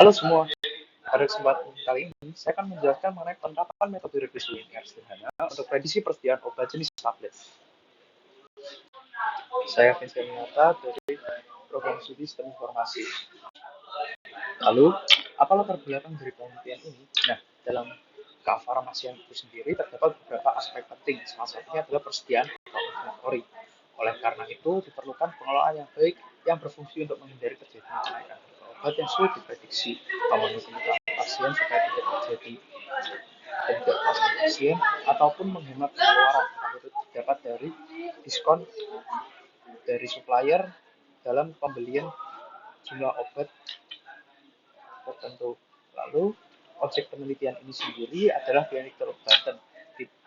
Halo semua, pada kesempatan kali ini saya akan menjelaskan mengenai penerapan metode regresi linear sederhana untuk prediksi persediaan obat jenis tablet. Saya Vincent Nyata dari Program Studi Sistem Informasi. Lalu, apa latar belakang dari penelitian ini? Nah, dalam kefarmasian itu sendiri terdapat beberapa aspek penting. Salah satunya adalah persediaan inventory. Oleh karena itu, diperlukan pengelolaan yang baik yang berfungsi untuk menghindari terjadinya kenaikan harga obat yang sulit diprediksi, memenuhi kebutuhan pasien supaya tidak terjadi ketidakpuasan pasien, ataupun menghemat pengeluaran itu dapat dari diskon dari supplier dalam pembelian jumlah obat tertentu. Lalu, objek penelitian ini sendiri adalah Klinik Teluk Banten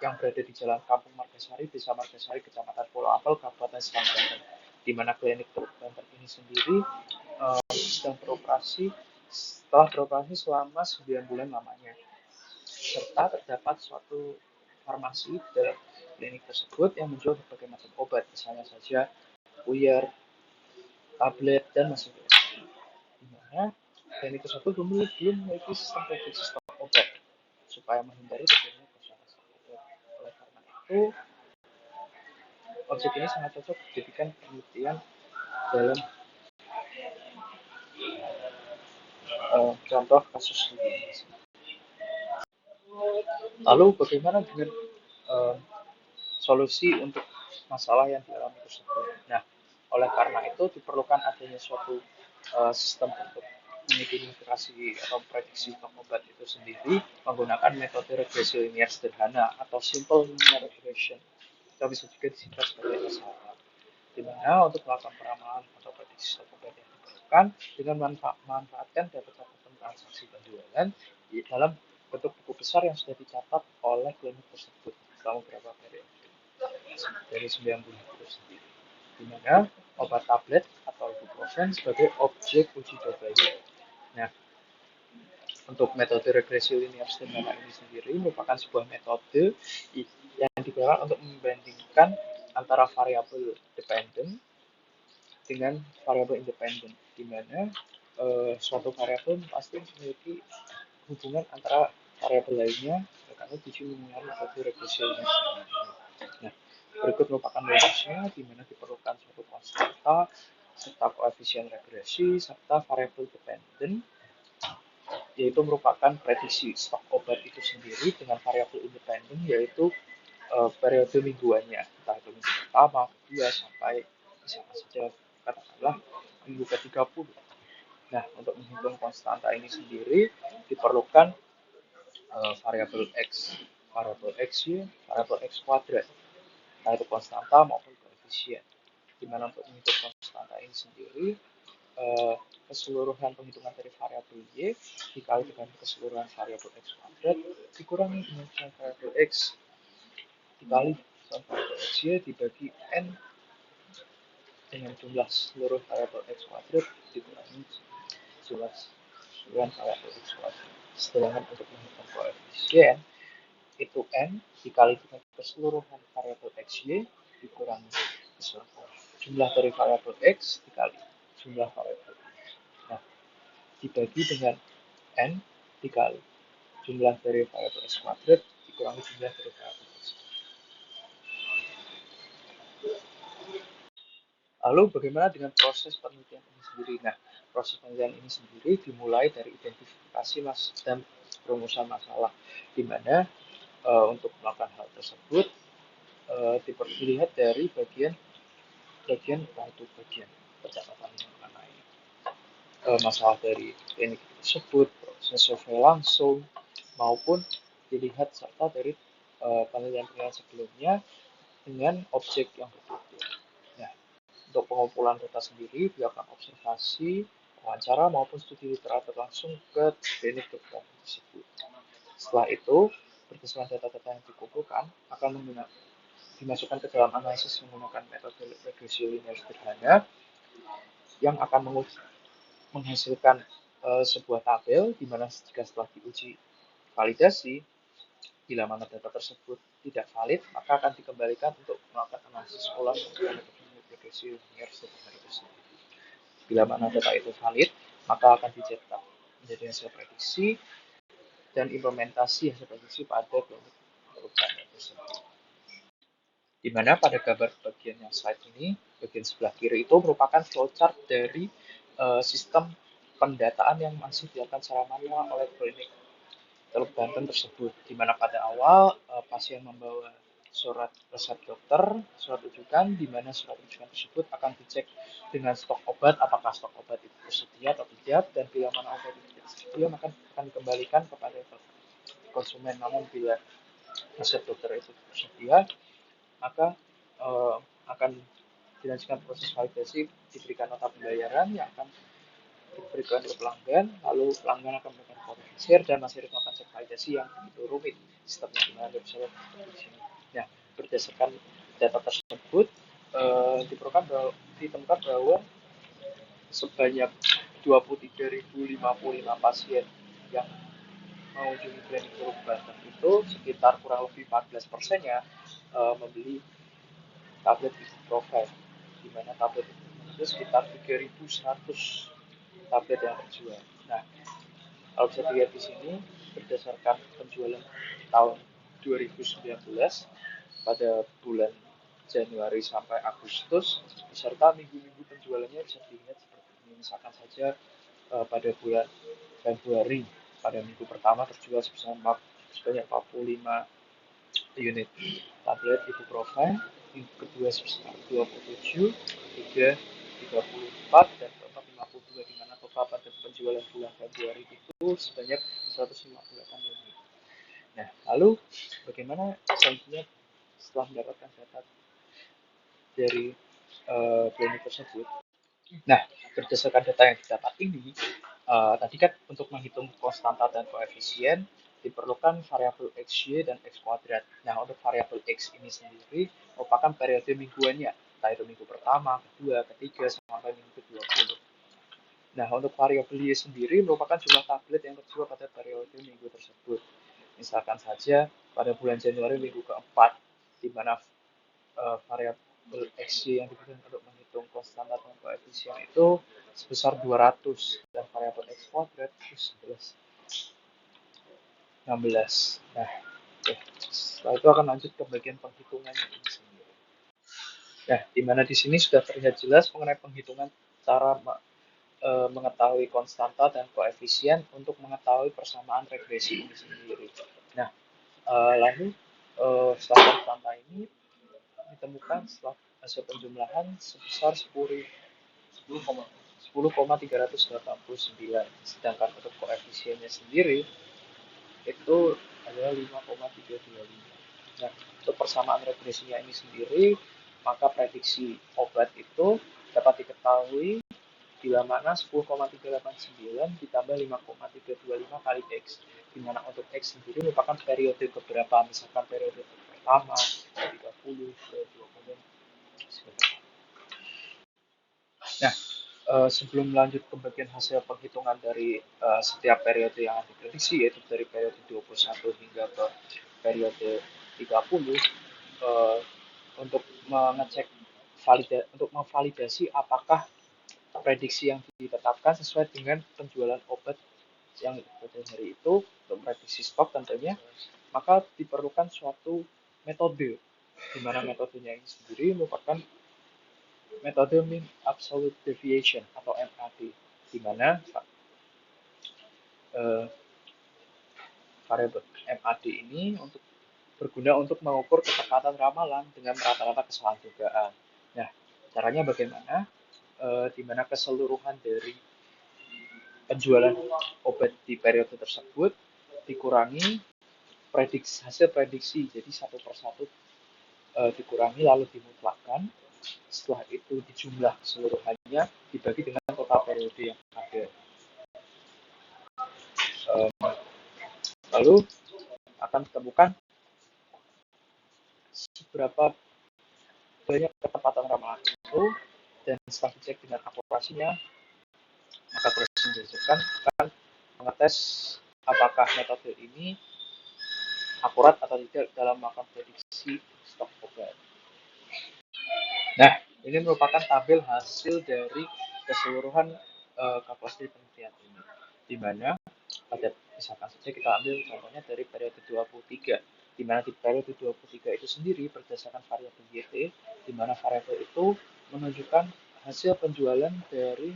yang berada di Jalan Kampung Margasari, Desa Margasari, Kecamatan Pulau Ampel, Kabupaten Serang Banten. Di mana Klinik Teluk Banten ini sendiri sedang beroperasi setelah beroperasi selama 9 bulan lamanya. Serta terdapat suatu farmasi dalam klinik tersebut yang menjual berbagai macam obat, misalnya saja puyer, tablet, dan masih banyak. Di mana klinik tersebut belum memiliki sistem prediksi stok obat supaya menghindari terjadinya kebocoran stok obat. Oleh karena itu, objek ini sangat cocok dijadikan penelitian dalam contoh kasus ini. Lalu bagaimana dengan solusi untuk masalah yang dialami tersebut? Nah, oleh karena itu diperlukan adanya suatu sistem untuk mengidentifikasi atau prediksi stok obat itu sendiri menggunakan metode regresi linear sederhana atau simple linear regression, atau bisa juga disingkat sebagai SLR, di mana untuk melakukan peramalan atau prediksi stok obat yang diperlukan dengan memanfaatkan data catatan transaksi penjualan di dalam bentuk buku besar yang sudah dicatat oleh klinik tersebut selama beberapa periode dari 9 bulan itu sendiri, di mana obat tablet atau ibuprofen sebagai objek uji cobanya. Nah, untuk metode regresi linear sederhana ini sendiri merupakan sebuah metode yang digunakan untuk membandingkan antara variabel dependent dengan variabel independen, di mana suatu variabel pasti memiliki hubungan antara variabel lainnya karena tujuh menggunakan metode regresi linear. Nah, berikut merupakan rumusnya, di mana diperlukan suatu konstanta serta koefisien regresi serta variabel dependen, yaitu merupakan prediksi stok obat itu sendiri dengan variabel independen, yaitu periode mingguannya, entah itu minggu pertama, kedua, sampai misalnya saja katakanlah minggu ke-30. Nah, untuk menghitung konstanta ini sendiri diperlukan variabel X, variabel XY, variabel X kuadrat, entah itu konstanta maupun koefisien. Di mana untuk menghitung konstanta ini sendiri, keseluruhan penghitungan dari variabel Y dikali dengan keseluruhan variabel X kuadrat dikurangi dengan variabel X dikali variabel XY dibagi N dengan jumlah seluruh variabel X kuadrat dikurangi jumlah keseluruhan variabel X kuadrat. Sedangkan untuk menghitung koefisien itu N dikali dengan keseluruhan variabel XY dikurangi keseluruhan jumlah dari variabel X dikali jumlah variabel. Nah, dibagi dengan N dikali jumlah dari variabel X kuadrat dikurangi jumlah dari variabel X. Lalu bagaimana dengan proses penelitian ini sendiri? Nah, proses penelitian ini sendiri dimulai dari identifikasi dan perumusan masalah, di mana untuk melakukan hal tersebut dilihat dari bagian pencatatan mengenai masalah dari klinik tersebut, proses survei langsung, maupun dilihat serta dari penelitian sebelumnya dengan objek yang berbeda. Nah, untuk pengumpulan data sendiri dilakukan observasi, wawancara maupun studi literatur langsung ke klinik dokter tersebut. Setelah itu, berdasarkan data-data yang dikumpulkan akan dimasukkan ke dalam analisis menggunakan metode regresi linear sederhana yang akan menghasilkan sebuah tabel di mana jika setelah diuji validasi, bila mana data tersebut tidak valid, maka akan dikembalikan untuk melakukan analisis ulang menggunakan metode regresi linear sederhana itu sendiri. Bila mana data itu valid, maka akan dicetak menjadi hasil prediksi dan implementasi hasil prediksi pada perubahan tersebut. Di mana pada gambar bagian yang slide ini, bagian sebelah kiri itu merupakan flowchart dari sistem pendataan yang masih dilakukan secara manual oleh klinik Teluk Banten tersebut, di mana pada awal pasien membawa surat resep dokter, surat rujukan, di mana surat rujukan tersebut akan dicek dengan stok obat, apakah stok obat itu tersedia atau tidak, dan bila mana obat itu tidak tersedia, maka akan dikembalikan kepada konsumen. Namun bila resep dokter itu tersedia, maka akan dilanjutkan proses validasi, diberikan nota pembayaran yang akan diberikan ke pelanggan, lalu pelanggan akan memberikan konfirmasi dan masih melakukan cek validasi yang begitu rumit sistemnya, dimana Anda bisa lihat di sini. Nah, berdasarkan data tersebut ditemukan bahwa sebanyak 23.055 pasien yang mengunjungi klinik Teluk Banten itu sekitar kurang lebih 14%-nya membeli tablet ibuprofen, di mana tablet itu sekitar 3.100 tablet yang terjual. Nah, kalau bisa dilihat di sini, berdasarkan penjualan tahun 2019 pada bulan Januari sampai Agustus, beserta minggu-minggu penjualannya bisa dilihat seperti ini. Misalkan saja pada bulan Februari, pada minggu pertama terjual sebanyak 45 unit tablet ibuprofen, minggu kedua sebesar 27, ketiga 34, dan keempat 52, di mana total pada penjualan bulan Februari itu sebanyak 158 unit. Nah, lalu bagaimana selanjutnya setelah mendapatkan data dari klinik tersebut? Nah, berdasarkan data yang didapat ini, tadi kan untuk menghitung konstanta dan koefisien diperlukan variabel XY dan X kuadrat. Nah, untuk variabel X ini sendiri merupakan periode mingguannya, entah itu minggu pertama, kedua, ketiga, sampai minggu ke-20. Nah, untuk variabel Y sendiri merupakan jumlah tablet yang terjual pada periode minggu tersebut. Misalkan saja pada bulan Januari minggu keempat, di mana variabel XY yang digunakan untuk menghitung konstanta dan koefisien itu sebesar 200, dan variabel X kuadrat itu 16. Nah, setelah itu akan lanjut ke bagian penghitungannya ini sendiri. Nah, di mana di sini sudah terlihat jelas mengenai penghitungan cara mengetahui konstanta dan koefisien untuk mengetahui persamaan regresi ini sendiri. Nah, lalu setelah konstanta ini ditemukan setelah hasil penjumlahan sebesar 10,389, sedangkan untuk koefisiennya sendiri itu adalah 5,325. Nah, untuk persamaan regresinya ini sendiri, maka prediksi obat itu dapat diketahui bila mana 10,389 ditambah 5,325 kali X, di mana untuk X sendiri merupakan periode keberapa, misalkan periode pertama, 30, 20. Nah, sebelum lanjut ke bagian hasil penghitungan dari setiap periode yang diprediksi, yaitu dari periode 21 hingga ke periode 30, untuk mengecek untuk memvalidasi apakah prediksi yang ditetapkan sesuai dengan penjualan obat yang pada hari itu, untuk prediksi stok tentunya, maka diperlukan suatu metode, di mana metodenya ini sendiri merupakan metode mean absolute deviation atau MAD, di mana variabel MAD ini berguna untuk mengukur ketepatan ramalan dengan rata-rata kesalahan dugaan. Nah, caranya bagaimana? Di mana keseluruhan dari penjualan obat di periode tersebut dikurangi hasil prediksi, jadi satu persatu dikurangi lalu dimutlakkan. Setelah itu dijumlah keseluruhannya dibagi dengan total periode yang ada. Lalu akan ditemukan seberapa banyak ketepatan ramalan itu, dan setelah dicek dengan akurasinya, maka proses dihasilkan akan mengetes apakah metode ini akurat atau tidak dalam melakukan prediksi stok obat. Nah, ini merupakan tabel hasil dari keseluruhan kalkulasi penelitian ini, di mana pada misalkan saja kita ambil contohnya dari periode 23, di mana di periode 23 itu sendiri berdasarkan variabel YT, di mana variabel itu menunjukkan hasil penjualan dari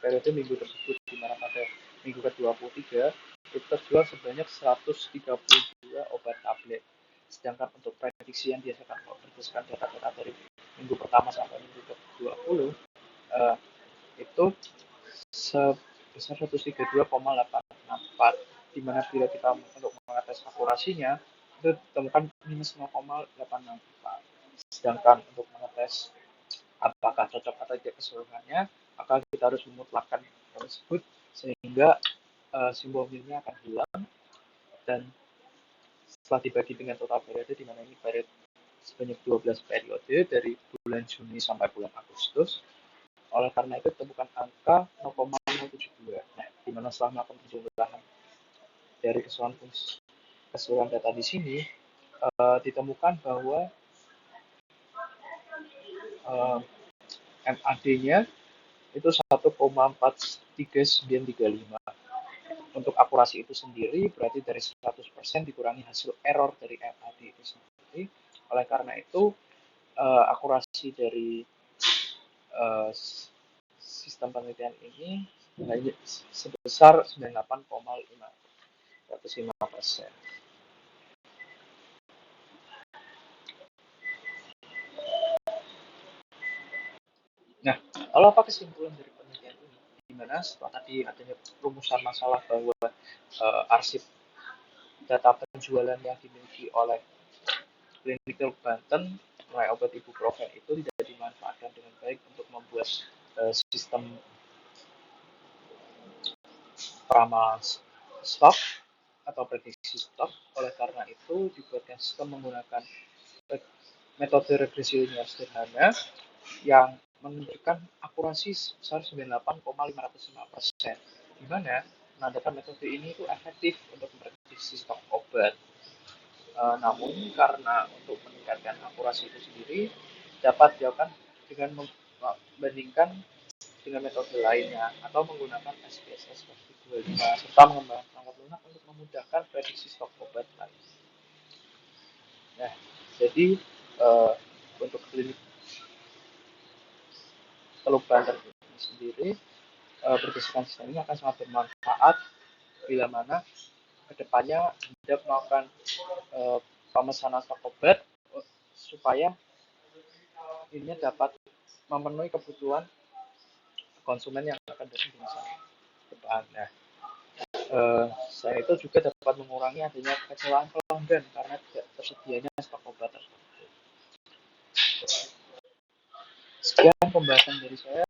periode minggu tersebut, di mana pada minggu ke-23 itu terjual sebanyak 132 obat tablet. Sedangkan untuk prediksi yang dihasilkan berdasarkan data-data dari minggu pertama sampai minggu ke-20 itu sebesar 132,864, di mana bila kita untuk mengetes akurasinya itu ditemukan minus 0,864. Sedangkan untuk mengetes apakah cocok atau tidak keseluruhannya, maka kita harus memutlakkan tersebut sehingga simbol minusnya akan hilang, dan setelah dibagi dengan total periode, di mana ini periode sebanyak 12 periode dari bulan Juni sampai bulan Agustus. Oleh karena itu ditemukan angka 0,072. Nah, di mana setelah melakukan penjumlahan dari keseluruhan data di sini, ditemukan bahwa MAD-nya itu 1,43935. Untuk akurasi itu sendiri berarti dari 100% dikurangi hasil error dari MAD itu sendiri. Oleh karena itu akurasi dari sistem penelitian ini sebesar 98,5%. Nah, lalu apa kesimpulan dari penelitian ini? Di mana setelah tadi adanya rumusan masalah bahwa arsip data penjualan yang dimiliki oleh Clinical Banten mulai obat ibuprofen itu tidak dimanfaatkan dengan baik untuk membuat sistem peramal stok atau prediksi stok. Oleh karena itu dibuatkan sistem menggunakan metode regresi linear sederhana yang menunjukkan akurasi sebesar 98,505%, di mana menandakan metode ini itu efektif untuk memprediksi stok obat. Namun karena untuk meningkatkan akurasi itu sendiri dapat dilakukan dengan membandingkan dengan metode lainnya atau menggunakan SPSS versi 25 serta mengembangkan perangkat lunak untuk memudahkan prediksi stok obat lain. Nah, jadi untuk klinik Teluk Banten ini sendiri berdasarkan sistem ini akan sangat bermanfaat bila mana kedepannya hendak melakukan pemesanan stok obat supaya ini dapat memenuhi kebutuhan konsumen yang akan datang di masa depan. Nah, saya itu juga dapat mengurangi adanya kekecewaan pelanggan karena tidak tersedianya stok obat tersebut. Sekian pembahasan dari saya.